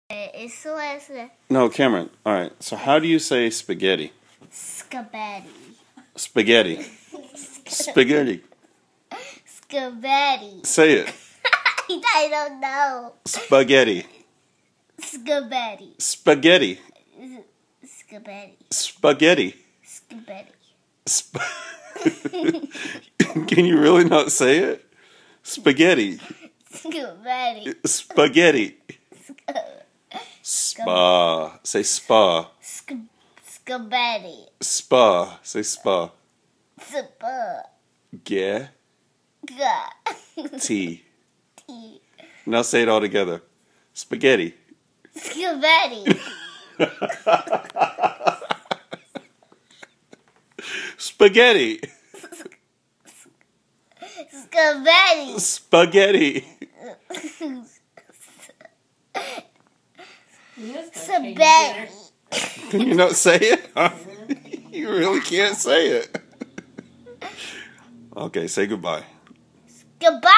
Eso es No, Cameron. All right. So how do you say spaghetti? spaghetti. Spaghetti. Spaghetti. Spaghetti. Say it. I don't know. Spaghetti. Spaghetti. Spaghetti. Spaghetti. Spaghetti. Spaghetti. Sp- Can you really not say it? Spaghetti. Spaghetti. Spaghetti. Spa. Say spa. Spaghetti. Spa. Say spa. Spa. Get. Ga. T. Now say it all together. Spaghetti. Spaghetti. Spaghetti. Spaghetti. Spaghetti. Spaghetti. Can you not say it? You really can't say it. Okay, say goodbye. Goodbye.